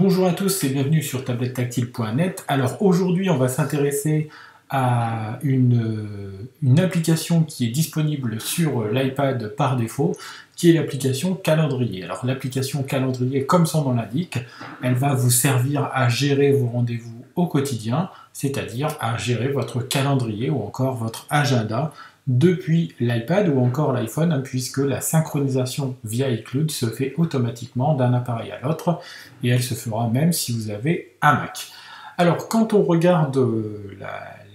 Bonjour à tous et bienvenue sur tablettetactile.net. Alors aujourd'hui on va s'intéresser à une application qui est disponible sur l'iPad par défaut, qui est l'application Calendrier. Alors l'application Calendrier, comme son nom l'indique, elle va vous servir à gérer vos rendez-vous au quotidien, c'est-à-dire à gérer votre calendrier ou encore votre agenda depuis l'iPad ou encore l'iPhone, hein, puisque la synchronisation via iCloud se fait automatiquement d'un appareil à l'autre, et elle se fera même si vous avez un Mac. Alors, quand on regarde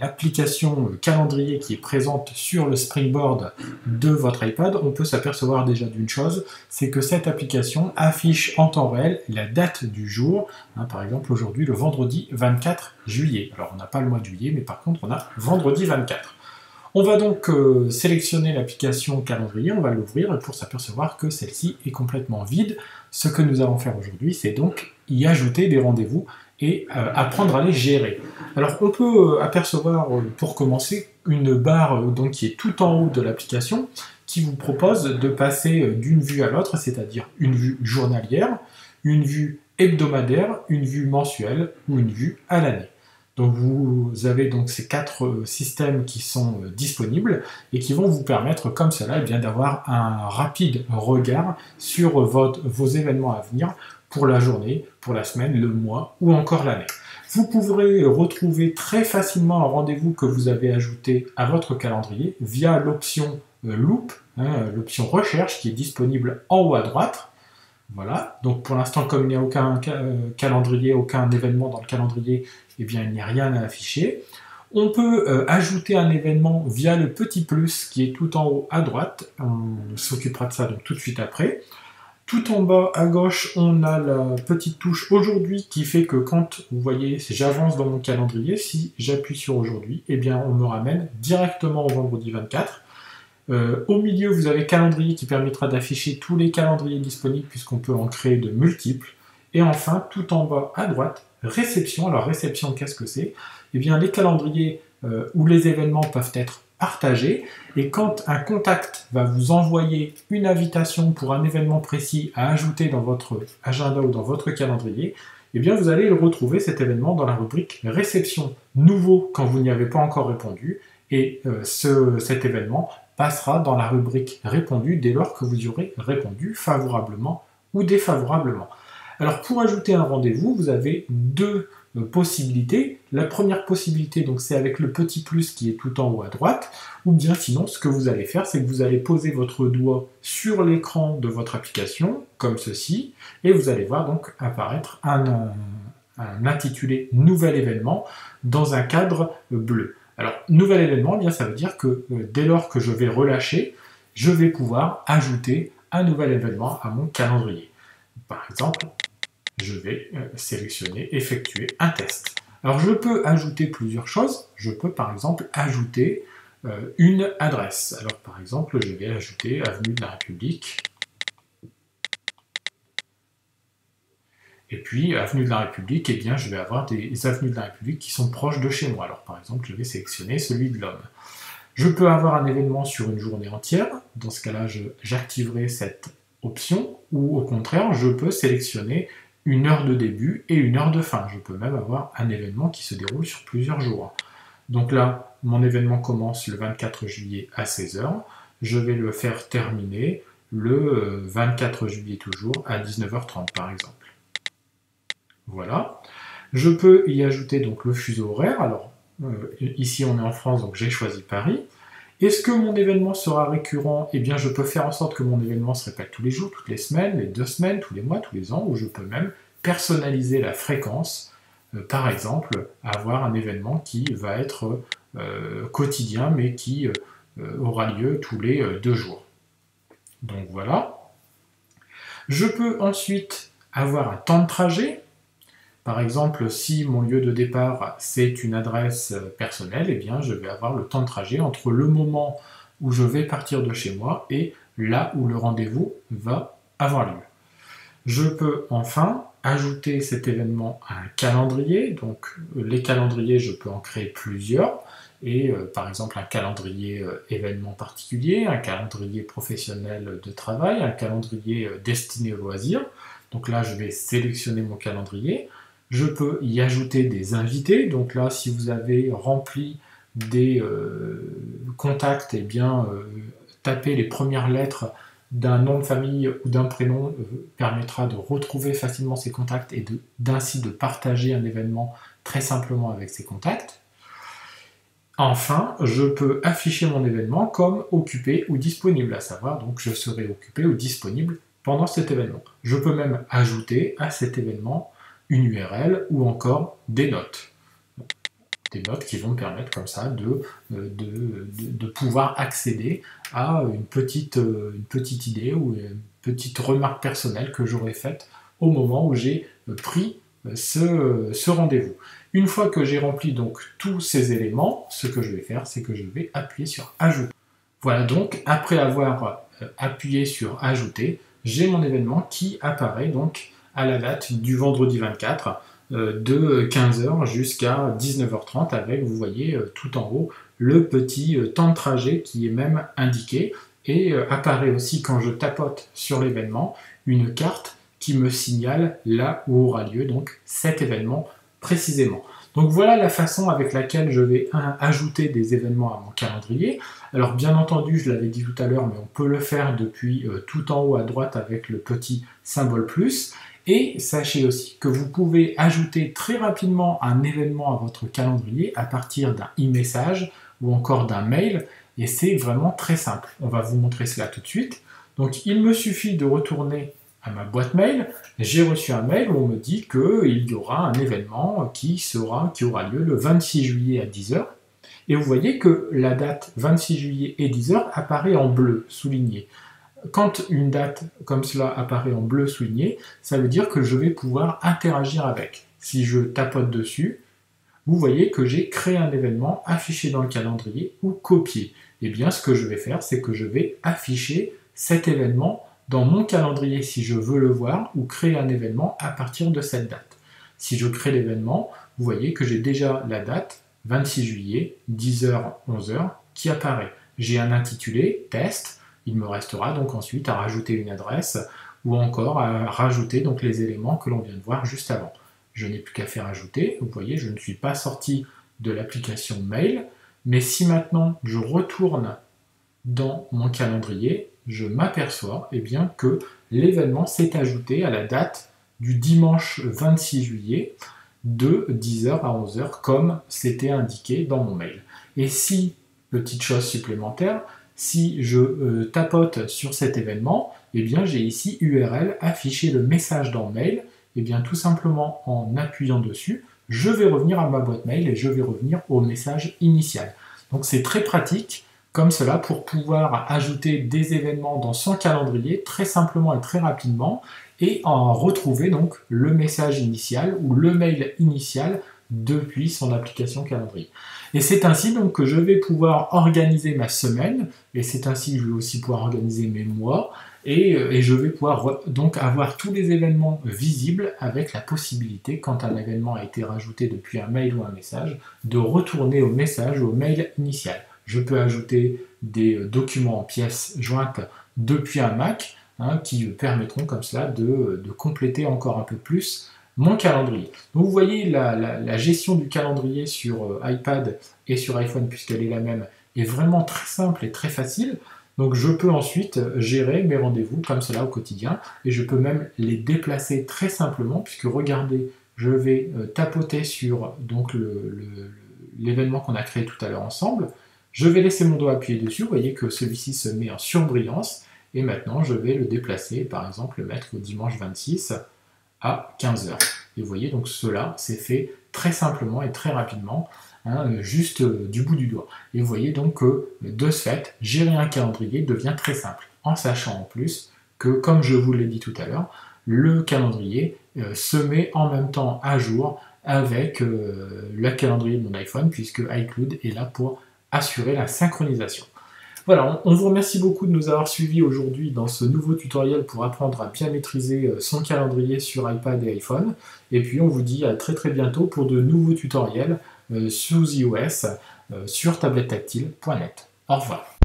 l'application calendrier qui est présente sur le Springboard de votre iPad, on peut s'apercevoir déjà d'une chose, c'est que cette application affiche en temps réel la date du jour, hein, par exemple aujourd'hui le vendredi 24 juillet. Alors, on n'a pas le mois de juillet, mais par contre on a vendredi 24. On va donc sélectionner l'application calendrier, on va l'ouvrir pour s'apercevoir que celle-ci est complètement vide. Ce que nous allons faire aujourd'hui, c'est donc y ajouter des rendez-vous et apprendre à les gérer. Alors on peut apercevoir pour commencer une barre donc, qui est tout en haut de l'application qui vous propose de passer d'une vue à l'autre, c'est-à-dire une vue journalière, une vue hebdomadaire, une vue mensuelle ou une vue à l'année. Donc vous avez donc ces quatre systèmes qui sont disponibles et qui vont vous permettre comme cela d'avoir un rapide regard sur vos événements à venir pour la journée, pour la semaine, le mois ou encore l'année. Vous pourrez retrouver très facilement un rendez-vous que vous avez ajouté à votre calendrier via l'option Loop, hein, l'option recherche qui est disponible en haut à droite. Voilà, donc pour l'instant, comme il n'y a aucun calendrier, aucun événement dans le calendrier, eh bien il n'y a rien à afficher. On peut ajouter un événement via le petit plus qui est tout en haut à droite. On s'occupera de ça donc tout de suite après. Tout en bas à gauche, on a la petite touche aujourd'hui qui fait que quand vous voyez, j'avance dans mon calendrier, si j'appuie sur aujourd'hui, eh bien on me ramène directement au vendredi 24. Au milieu, vous avez calendrier qui permettra d'afficher tous les calendriers disponibles puisqu'on peut en créer de multiples. Et enfin, tout en bas à droite, réception. Alors réception, qu'est-ce que c'est ? Eh bien, les calendriers où les événements peuvent être partagés. Et quand un contact va vous envoyer une invitation pour un événement précis à ajouter dans votre agenda ou dans votre calendrier, eh bien, vous allez retrouver cet événement dans la rubrique réception nouveau quand vous n'y avez pas encore répondu. Et cet événement passera dans la rubrique répondu dès lors que vous y aurez répondu favorablement ou défavorablement. Alors pour ajouter un rendez-vous, vous avez deux possibilités. La première possibilité, donc, c'est avec le petit plus qui est tout en haut à droite, ou bien sinon ce que vous allez faire, c'est que vous allez poser votre doigt sur l'écran de votre application, comme ceci, et vous allez voir donc apparaître un intitulé Nouvel événement dans un cadre bleu. Alors, nouvel événement, eh bien, ça veut dire que dès lors que je vais relâcher, je vais pouvoir ajouter un nouvel événement à mon calendrier. Par exemple, je vais sélectionner effectuer un test. Alors, je peux ajouter plusieurs choses. Je peux, par exemple, ajouter une adresse. Alors, par exemple, je vais ajouter Avenue de la République. Et puis, Avenue de la République, eh bien, je vais avoir des avenues de la République qui sont proches de chez moi. Alors, par exemple, je vais sélectionner celui de l'Homme. Je peux avoir un événement sur une journée entière. Dans ce cas-là, j'activerai cette option. Ou au contraire, je peux sélectionner une heure de début et une heure de fin. Je peux même avoir un événement qui se déroule sur plusieurs jours. Donc là, mon événement commence le 24 juillet à 16h. Je vais le faire terminer le 24 juillet toujours à 19h30, par exemple. Voilà. Je peux y ajouter donc le fuseau horaire. Alors, ici on est en France, donc j'ai choisi Paris. Est-ce que mon événement sera récurrent ? Eh bien, je peux faire en sorte que mon événement se répète tous les jours, toutes les semaines, les 2 semaines, tous les mois, tous les ans, ou je peux même personnaliser la fréquence. Par exemple, avoir un événement qui va être quotidien, mais qui aura lieu tous les 2 jours. Donc voilà. Je peux ensuite avoir un temps de trajet. Par exemple, si mon lieu de départ c'est une adresse personnelle, eh bien je vais avoir le temps de trajet entre le moment où je vais partir de chez moi et là où le rendez-vous va avoir lieu. Je peux enfin ajouter cet événement à un calendrier. Donc les calendriers, je peux en créer plusieurs. Et par exemple un calendrier événement particulier, un calendrier professionnel de travail, un calendrier destiné aux loisirs. Donc là, je vais sélectionner mon calendrier. Je peux y ajouter des invités. Donc là, si vous avez rempli des contacts, eh bien, taper les premières lettres d'un nom de famille ou d'un prénom permettra de retrouver facilement ces contacts et d'ainsi de partager un événement très simplement avec ces contacts. Enfin, je peux afficher mon événement comme occupé ou disponible, à savoir donc je serai occupé ou disponible pendant cet événement. Je peux même ajouter à cet événement une URL ou encore des notes. Des notes qui vont me permettre comme ça de pouvoir accéder à une petite idée ou une petite remarque personnelle que j'aurais faite au moment où j'ai pris ce rendez-vous. Une fois que j'ai rempli donc tous ces éléments, ce que je vais faire, c'est que je vais appuyer sur Ajouter. Voilà donc, après avoir appuyé sur Ajouter, j'ai mon événement qui apparaît donc à la date du vendredi 24 de 15h jusqu'à 19h30 avec, vous voyez, tout en haut, le petit temps de trajet qui est même indiqué et apparaît aussi quand je tapote sur l'événement une carte qui me signale là où aura lieu donc cet événement précisément. Donc voilà la façon avec laquelle je vais ajouter des événements à mon calendrier. Alors bien entendu, je l'avais dit tout à l'heure, mais on peut le faire depuis tout en haut à droite avec le petit symbole plus. Et sachez aussi que vous pouvez ajouter très rapidement un événement à votre calendrier à partir d'un e-message ou encore d'un mail. Et c'est vraiment très simple. On va vous montrer cela tout de suite. Donc il me suffit de retourner à ma boîte mail, j'ai reçu un mail où on me dit qu'il y aura un événement qui aura lieu le 26 juillet à 10h. Et vous voyez que la date 26 juillet et 10h apparaît en bleu, souligné. Quand une date comme cela apparaît en bleu souligné, ça veut dire que je vais pouvoir interagir avec. Si je tapote dessus, vous voyez que j'ai créé un événement affiché dans le calendrier ou copié. Et bien ce que je vais faire, c'est que je vais afficher cet événement dans mon calendrier si je veux le voir ou créer un événement à partir de cette date. Si je crée l'événement, vous voyez que j'ai déjà la date 26 juillet, 10h, 11h qui apparaît. J'ai un intitulé, test, il me restera donc ensuite à rajouter une adresse ou encore à rajouter donc les éléments que l'on vient de voir juste avant. Je n'ai plus qu'à faire ajouter, vous voyez, je ne suis pas sorti de l'application mail, mais si maintenant je retourne dans mon calendrier, je m'aperçois bien, que l'événement s'est ajouté à la date du dimanche 26 juillet de 10h à 11h comme c'était indiqué dans mon mail. Et si, petite chose supplémentaire, si je tapote sur cet événement, j'ai ici URL, afficher le message dans le mail, tout simplement en appuyant dessus, je vais revenir à ma boîte mail et je vais revenir au message initial. Donc c'est très pratique comme cela pour pouvoir ajouter des événements dans son calendrier très simplement et très rapidement et en retrouver donc le message initial ou le mail initial depuis son application calendrier. Et c'est ainsi donc que je vais pouvoir organiser ma semaine et c'est ainsi que je vais aussi pouvoir organiser mes mois et je vais pouvoir donc avoir tous les événements visibles avec la possibilité, quand un événement a été rajouté depuis un mail ou un message, de retourner au message ou au mail initial. Je peux ajouter des documents en pièces jointes depuis un Mac qui permettront comme cela de compléter encore un peu plus mon calendrier. Donc vous voyez la gestion du calendrier sur iPad et sur iPhone, puisqu'elle est la même, est vraiment très simple et très facile. Donc je peux ensuite gérer mes rendez-vous comme cela au quotidien et je peux même les déplacer très simplement, puisque regardez, je vais tapoter sur donc l'événement qu'on a créé tout à l'heure ensemble. Je vais laisser mon doigt appuyé dessus, vous voyez que celui-ci se met en surbrillance, et maintenant je vais le déplacer, par exemple le mettre au dimanche 26 à 15h. Et vous voyez donc cela s'est fait très simplement et très rapidement, juste du bout du doigt. Et vous voyez donc que de ce fait, gérer un calendrier devient très simple, en sachant en plus que, comme je vous l'ai dit tout à l'heure, le calendrier se met en même temps à jour avec le calendrier de mon iPhone, puisque iCloud est là pour assurer la synchronisation. Voilà, on vous remercie beaucoup de nous avoir suivis aujourd'hui dans ce nouveau tutoriel pour apprendre à bien maîtriser son calendrier sur iPad et iPhone. Et puis on vous dit à très très bientôt pour de nouveaux tutoriels sous iOS sur tablettactile.net. Au revoir.